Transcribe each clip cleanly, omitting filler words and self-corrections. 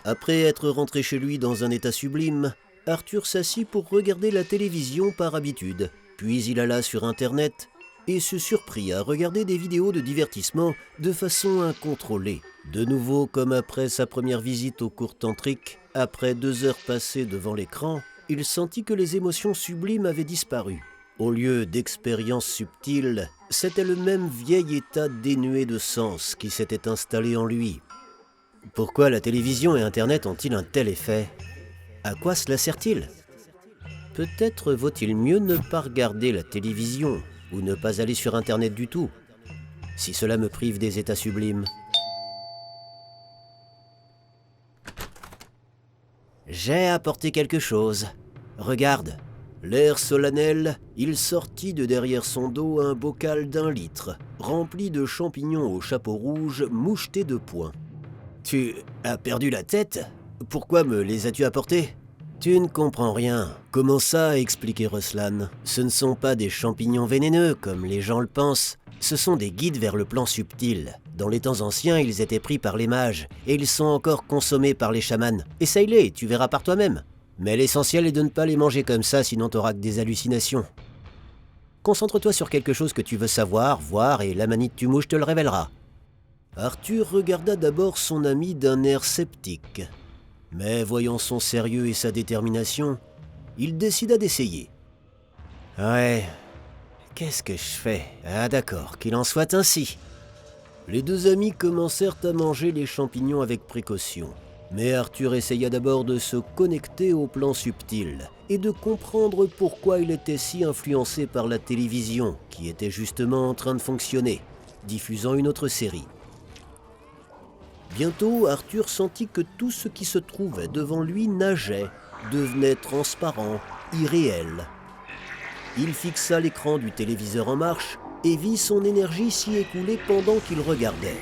Après être rentré chez lui dans un état sublime, Arthur s'assit pour regarder la télévision par habitude. Puis il alla sur Internet et se surprit à regarder des vidéos de divertissement de façon incontrôlée. De nouveau, comme après sa première visite au cours tantrique, après 2 heures passées devant l'écran, il sentit que les émotions sublimes avaient disparu. Au lieu d'expériences subtiles, c'était le même vieil état dénué de sens qui s'était installé en lui. Pourquoi la télévision et Internet ont-ils un tel effet ? À quoi cela sert-il ? Peut-être vaut-il mieux ne pas regarder la télévision ou ne pas aller sur Internet du tout, si cela me prive des états sublimes. J'ai apporté quelque chose. Regarde. L'air solennel, il sortit de derrière son dos un bocal d'1 litre, rempli de champignons au chapeau rouge mouchetés de points. Tu as perdu la tête ? Pourquoi me les as-tu apportés ? Tu ne comprends rien. Comment ça, expliquait Ruslan ? Ce ne sont pas des champignons vénéneux, comme les gens le pensent. Ce sont des guides vers le plan subtil. Dans les temps anciens, ils étaient pris par les mages, et ils sont encore consommés par les chamans. Essaye-les, tu verras par toi-même. Mais l'essentiel est de ne pas les manger comme ça, sinon t'auras que des hallucinations. Concentre-toi sur quelque chose que tu veux savoir, voir, et la manite tu mouches te le révélera. Arthur regarda d'abord son ami d'un air sceptique. Mais voyant son sérieux et sa détermination, il décida d'essayer. Ouais, qu'est-ce que je fais ? Ah d'accord, qu'il en soit ainsi. Les 2 amis commencèrent à manger les champignons avec précaution. Mais Arthur essaya d'abord de se connecter au plan subtil et de comprendre pourquoi il était si influencé par la télévision, qui était justement en train de fonctionner, diffusant une autre série. Bientôt, Arthur sentit que tout ce qui se trouvait devant lui nageait, devenait transparent, irréel. Il fixa l'écran du téléviseur en marche et vit son énergie s'y écouler pendant qu'il regardait.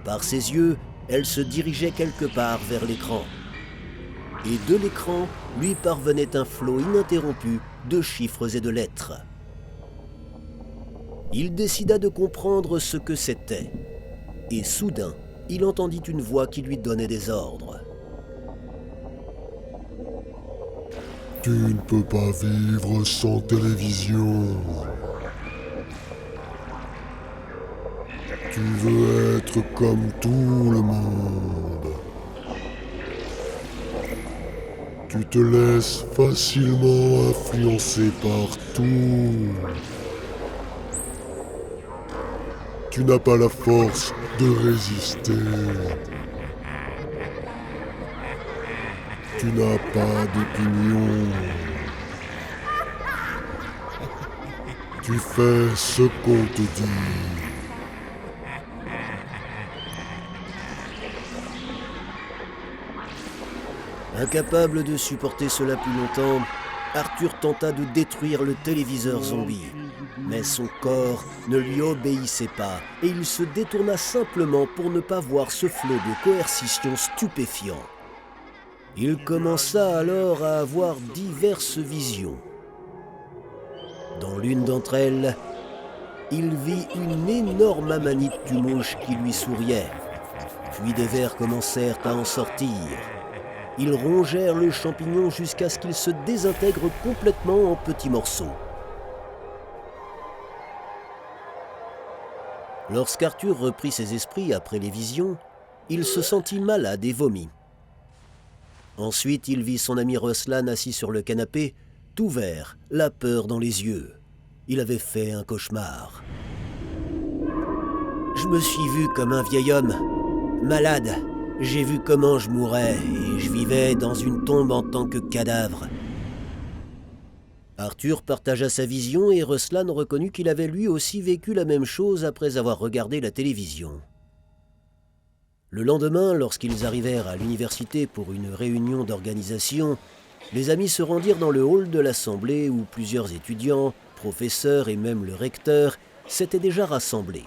Par ses yeux, elle se dirigeait quelque part vers l'écran. Et de l'écran, lui parvenait un flot ininterrompu de chiffres et de lettres. Il décida de comprendre ce que c'était. Et soudain, il entendit une voix qui lui donnait des ordres. Tu ne peux pas vivre sans télévision. Tu veux être comme tout le monde. Tu te laisses facilement influencer par tout. Tu n'as pas la force de résister. Tu n'as pas d'opinion. Tu fais ce qu'on te dit. Incapable de supporter cela plus longtemps, Arthur tenta de détruire le téléviseur zombie. Mais son corps ne lui obéissait pas et il se détourna simplement pour ne pas voir ce flot de coercition stupéfiant. Il commença alors à avoir diverses visions. Dans l'une d'entre elles, il vit une énorme amanite du mouche qui lui souriait. Puis des vers commencèrent à en sortir. Ils rongèrent le champignon jusqu'à ce qu'il se désintègre complètement en petits morceaux. Lorsqu'Arthur reprit ses esprits après les visions, il se sentit malade et vomit. Ensuite, il vit son ami Ruslan assis sur le canapé, tout vert, la peur dans les yeux. Il avait fait un cauchemar. Je me suis vu comme un vieil homme, malade. J'ai vu comment je mourais et je vivais dans une tombe en tant que cadavre. Arthur partagea sa vision et Ruslan reconnut qu'il avait lui aussi vécu la même chose après avoir regardé la télévision. Le lendemain, lorsqu'ils arrivèrent à l'université pour une réunion d'organisation, les amis se rendirent dans le hall de l'assemblée où plusieurs étudiants, professeurs et même le recteur s'étaient déjà rassemblés.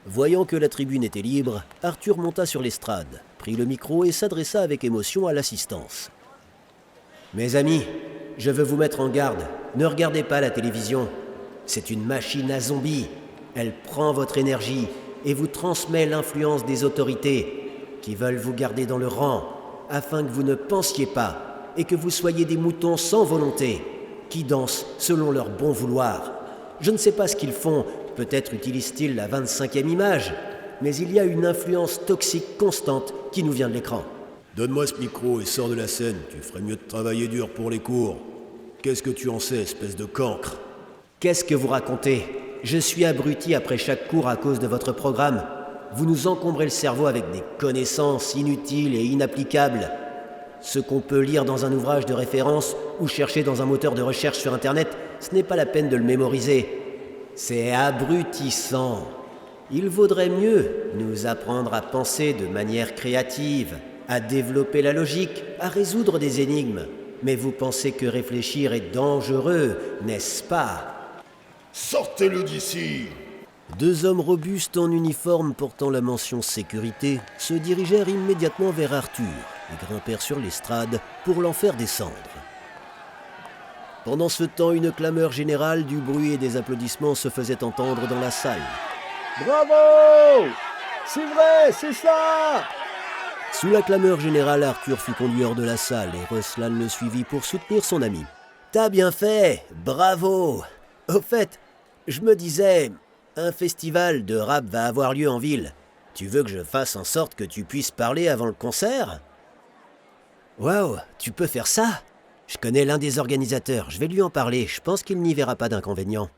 Voyant que la tribune était libre, Arthur monta sur l'estrade, prit le micro et s'adressa avec émotion à l'assistance. « Mes amis, je veux vous mettre en garde. Ne regardez pas la télévision. C'est une machine à zombies. Elle prend votre énergie et vous transmet l'influence des autorités qui veulent vous garder dans le rang, afin que vous ne pensiez pas et que vous soyez des moutons sans volonté, qui dansent selon leur bon vouloir. Je ne sais pas ce qu'ils font, peut-être utilisent-ils la 25e image, mais il y a une influence toxique constante qui nous vient de l'écran. Donne-moi ce micro et sors de la scène, tu ferais mieux de travailler dur pour les cours. Qu'est-ce que tu en sais, espèce de cancre? Qu'est-ce que vous racontez? Je suis abruti après chaque cours à cause de votre programme. Vous nous encombrez le cerveau avec des connaissances inutiles et inapplicables. Ce qu'on peut lire dans un ouvrage de référence ou chercher dans un moteur de recherche sur Internet, ce n'est pas la peine de le mémoriser. C'est abrutissant. Il vaudrait mieux nous apprendre à penser de manière créative, à développer la logique, à résoudre des énigmes. Mais vous pensez que réfléchir est dangereux, n'est-ce pas? Sortez-le d'ici! 2 hommes robustes en uniforme portant la mention sécurité se dirigèrent immédiatement vers Arthur et grimpèrent sur l'estrade pour l'en faire descendre. Pendant ce temps, une clameur générale, du bruit et des applaudissements se faisait entendre dans la salle. Bravo! C'est vrai, c'est ça! Sous la clameur générale, Arthur fut conduit hors de la salle et Ruslan le suivit pour soutenir son ami. « T'as bien fait! Bravo! Au fait, je me disais, un festival de rap va avoir lieu en ville. Tu veux que je fasse en sorte que tu puisses parler avant le concert? » « Waouh, tu peux faire ça? Je connais l'un des organisateurs, je vais lui en parler, je pense qu'il n'y verra pas d'inconvénient. »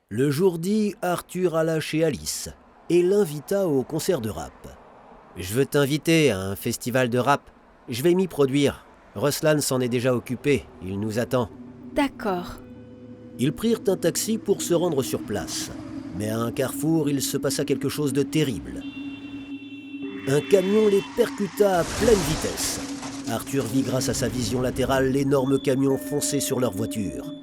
Le jour dit, Arthur alla chez Alice et l'invita au concert de rap. « Je veux t'inviter à un festival de rap. Je vais m'y produire. Ruslan s'en est déjà occupé, il nous attend. » D'accord. Ils prirent un taxi pour se rendre sur place. Mais à un carrefour, il se passa quelque chose de terrible. Un camion les percuta à pleine vitesse. Arthur vit grâce à sa vision latérale l'énorme camion foncer sur leur voiture.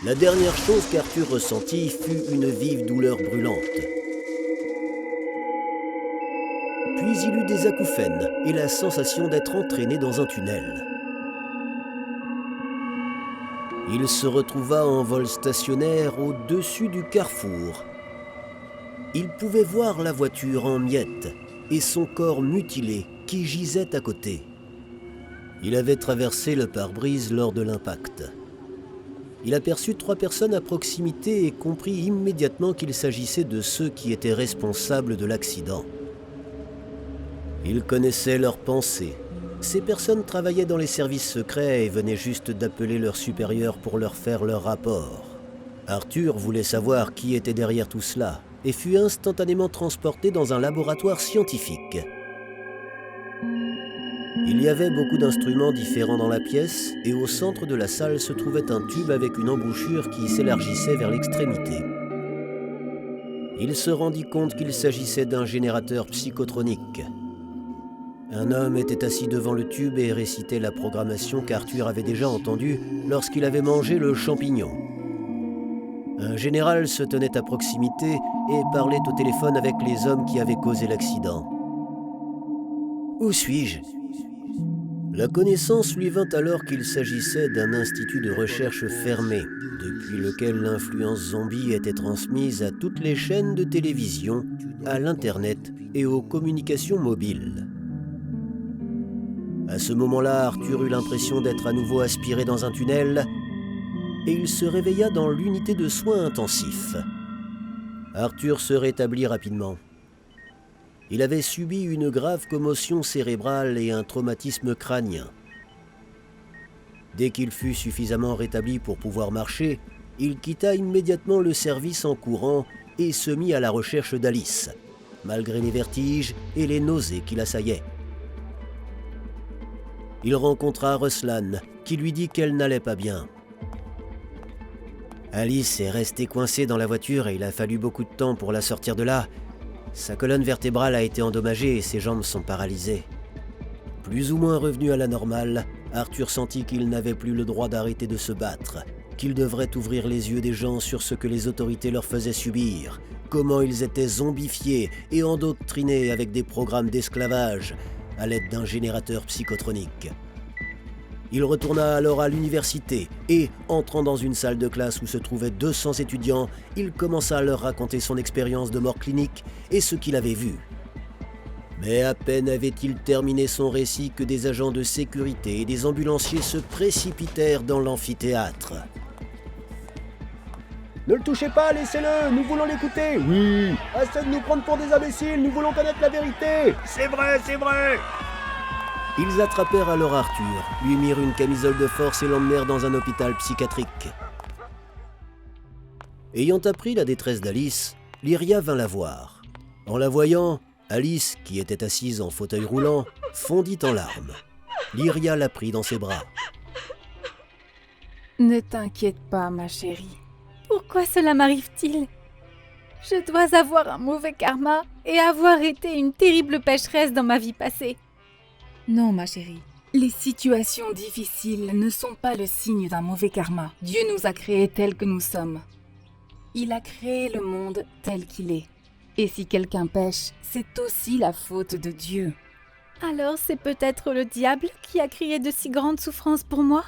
La dernière chose qu'Arthur ressentit fut une vive douleur brûlante. Puis il eut des acouphènes et la sensation d'être entraîné dans un tunnel. Il se retrouva en vol stationnaire au-dessus du carrefour. Il pouvait voir la voiture en miettes et son corps mutilé qui gisait à côté. Il avait traversé le pare-brise lors de l'impact. Il aperçut 3 personnes à proximité et comprit immédiatement qu'il s'agissait de ceux qui étaient responsables de l'accident. Il connaissait leurs pensées. Ces personnes travaillaient dans les services secrets et venaient juste d'appeler leur supérieur pour leur faire leur rapport. Arthur voulait savoir qui était derrière tout cela et fut instantanément transporté dans un laboratoire scientifique. Il y avait beaucoup d'instruments différents dans la pièce et au centre de la salle se trouvait un tube avec une embouchure qui s'élargissait vers l'extrémité. Il se rendit compte qu'il s'agissait d'un générateur psychotronique. Un homme était assis devant le tube et récitait la programmation qu'Arthur avait déjà entendue lorsqu'il avait mangé le champignon. Un général se tenait à proximité et parlait au téléphone avec les hommes qui avaient causé l'accident. « Où suis-je » La connaissance lui vint alors qu'il s'agissait d'un institut de recherche fermé, depuis lequel l'influence zombie était transmise à toutes les chaînes de télévision, à l'Internet et aux communications mobiles. À ce moment-là, Arthur eut l'impression d'être à nouveau aspiré dans un tunnel et il se réveilla dans l'unité de soins intensifs. Arthur se rétablit rapidement. Il avait subi une grave commotion cérébrale et un traumatisme crânien. Dès qu'il fut suffisamment rétabli pour pouvoir marcher, il quitta immédiatement le service en courant et se mit à la recherche d'Alice, malgré les vertiges et les nausées qui l'assaillaient. Il rencontra Ruslan, qui lui dit qu'elle n'allait pas bien. Alice est restée coincée dans la voiture et il a fallu beaucoup de temps pour la sortir de là. Sa colonne vertébrale a été endommagée et ses jambes sont paralysées. Plus ou moins revenu à la normale, Arthur sentit qu'il n'avait plus le droit d'arrêter de se battre, qu'il devrait ouvrir les yeux des gens sur ce que les autorités leur faisaient subir, comment ils étaient zombifiés et endoctrinés avec des programmes d'esclavage à l'aide d'un générateur psychotronique. Il retourna alors à l'université et, entrant dans une salle de classe où se trouvaient 200 étudiants, il commença à leur raconter son expérience de mort clinique et ce qu'il avait vu. Mais à peine avait-il terminé son récit que des agents de sécurité et des ambulanciers se précipitèrent dans l'amphithéâtre. Ne le touchez pas, laissez-le, nous voulons l'écouter. Oui. Assez de nous prendre pour des imbéciles, nous voulons connaître la vérité. C'est vrai, c'est vrai. Ils attrapèrent alors Arthur, lui mirent une camisole de force et l'emmenèrent dans un hôpital psychiatrique. Ayant appris la détresse d'Alice, Lyria vint la voir. En la voyant, Alice, qui était assise en fauteuil roulant, fondit en larmes. Lyria la prit dans ses bras. Ne t'inquiète pas, ma chérie. Pourquoi cela m'arrive-t-il ? Je dois avoir un mauvais karma et avoir été une terrible pécheresse dans ma vie passée. Non, ma chérie. Les situations difficiles ne sont pas le signe d'un mauvais karma. Dieu nous a créés tels que nous sommes. Il a créé le monde tel qu'il est. Et si quelqu'un pêche, c'est aussi la faute de Dieu. Alors c'est peut-être le diable qui a créé de si grandes souffrances pour moi ?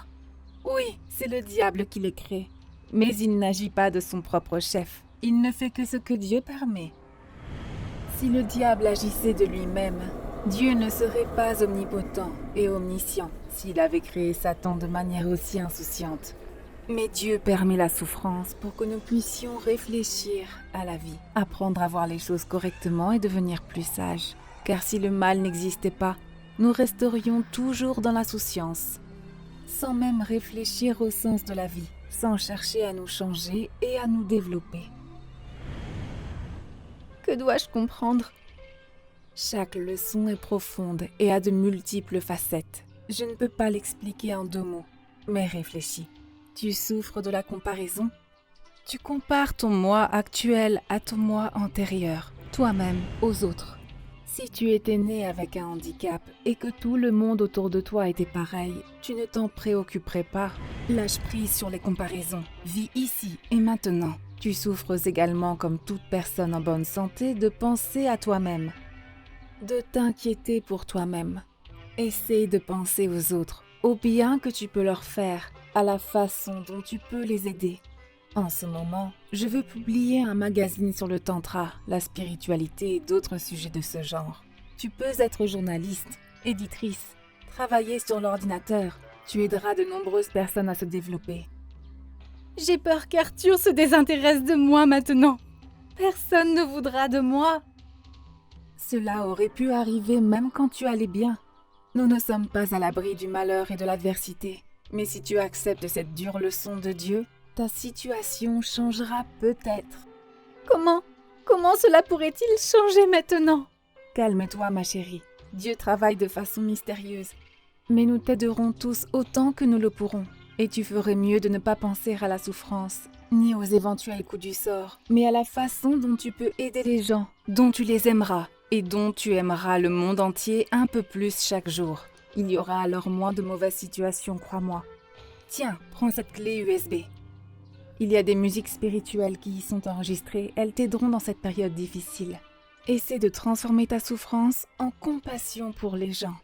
Oui, c'est le diable qui les crée. Mais il n'agit pas de son propre chef. Il ne fait que ce que Dieu permet. Si le diable agissait de lui-même, Dieu ne serait pas omnipotent et omniscient s'il avait créé Satan de manière aussi insouciante. Mais Dieu permet la souffrance pour que nous puissions réfléchir à la vie, apprendre à voir les choses correctement et devenir plus sages. Car si le mal n'existait pas, nous resterions toujours dans l'insouciance, sans même réfléchir au sens de la vie, sans chercher à nous changer et à nous développer. Que dois-je comprendre ? Chaque leçon est profonde et a de multiples facettes. Je ne peux pas l'expliquer en 2 mots, mais réfléchis. Tu souffres de la comparaison ? Tu compares ton moi actuel à ton moi antérieur, toi-même aux autres. Si tu étais né avec un handicap et que tout le monde autour de toi était pareil, tu ne t'en préoccuperais pas. Lâche prise sur les comparaisons. Vis ici et maintenant. Tu souffres également comme toute personne en bonne santé de penser à toi-même, de t'inquiéter pour toi-même. Essaie de penser aux autres, au bien que tu peux leur faire, à la façon dont tu peux les aider. En ce moment, je veux publier un magazine sur le tantra, la spiritualité et d'autres sujets de ce genre. Tu peux être journaliste, éditrice, travailler sur l'ordinateur. Tu aideras de nombreuses personnes à se développer. J'ai peur qu'Arthur se désintéresse de moi maintenant. Personne ne voudra de moi. Cela aurait pu arriver même quand tu allais bien. Nous ne sommes pas à l'abri du malheur et de l'adversité. Mais si tu acceptes cette dure leçon de Dieu, ta situation changera peut-être. Comment cela pourrait-il changer maintenant ? Calme-toi, ma chérie. Dieu travaille de façon mystérieuse. Mais nous t'aiderons tous autant que nous le pourrons. Et tu ferais mieux de ne pas penser à la souffrance, ni aux éventuels coups du sort, mais à la façon dont tu peux aider les gens, dont tu les aimeras, et dont tu aimeras le monde entier un peu plus chaque jour. Il y aura alors moins de mauvaises situations, crois-moi. Tiens, prends cette clé USB. Il y a des musiques spirituelles qui y sont enregistrées, elles t'aideront dans cette période difficile. Essaie de transformer ta souffrance en compassion pour les gens.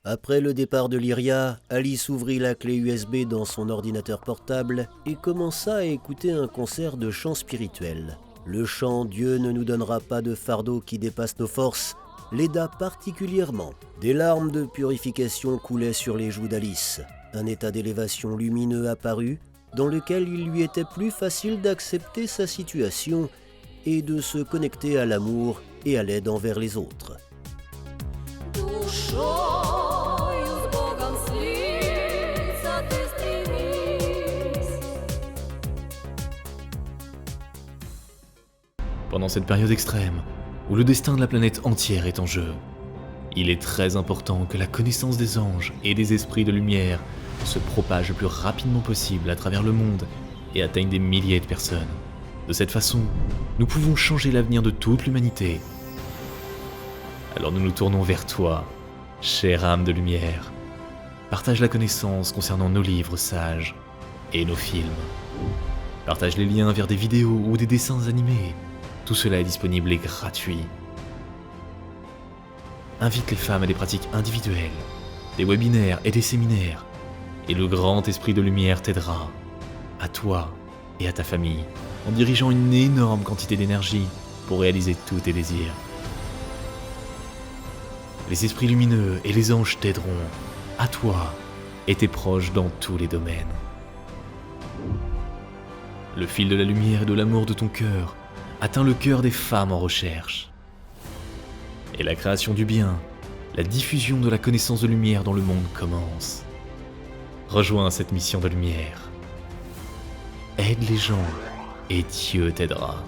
Après le départ de Lyria, Alice ouvrit la clé USB dans son ordinateur portable et commença à écouter un concert de chants spirituels. Le chant « Dieu ne nous donnera pas de fardeau qui dépasse nos forces » l'aida particulièrement. Des larmes de purification coulaient sur les joues d'Alice. Un état d'élévation lumineux apparut, dans lequel il lui était plus facile d'accepter sa situation et de se connecter à l'amour et à l'aide envers les autres. Pendant cette période extrême, où le destin de la planète entière est en jeu, il est très important que la connaissance des anges et des esprits de lumière se propage le plus rapidement possible à travers le monde et atteigne des milliers de personnes. De cette façon, nous pouvons changer l'avenir de toute l'humanité. Alors nous nous tournons vers toi, chère âme de lumière. Partage la connaissance concernant nos livres sages et nos films. Partage les liens vers des vidéos ou des dessins animés. Tout cela est disponible et gratuit. Invite les femmes à des pratiques individuelles, des webinaires et des séminaires, et le grand esprit de lumière t'aidera, à toi et à ta famille, en dirigeant une énorme quantité d'énergie pour réaliser tous tes désirs. les esprits lumineux et les anges t'aideront, à toi et tes proches dans tous les domaines. Le fil de la lumière et de l'amour de ton cœur atteint le cœur des femmes en recherche. Et la création du bien, la diffusion de la connaissance de lumière dans le monde commence. Rejoins cette mission de lumière. Aide les gens et Dieu t'aidera.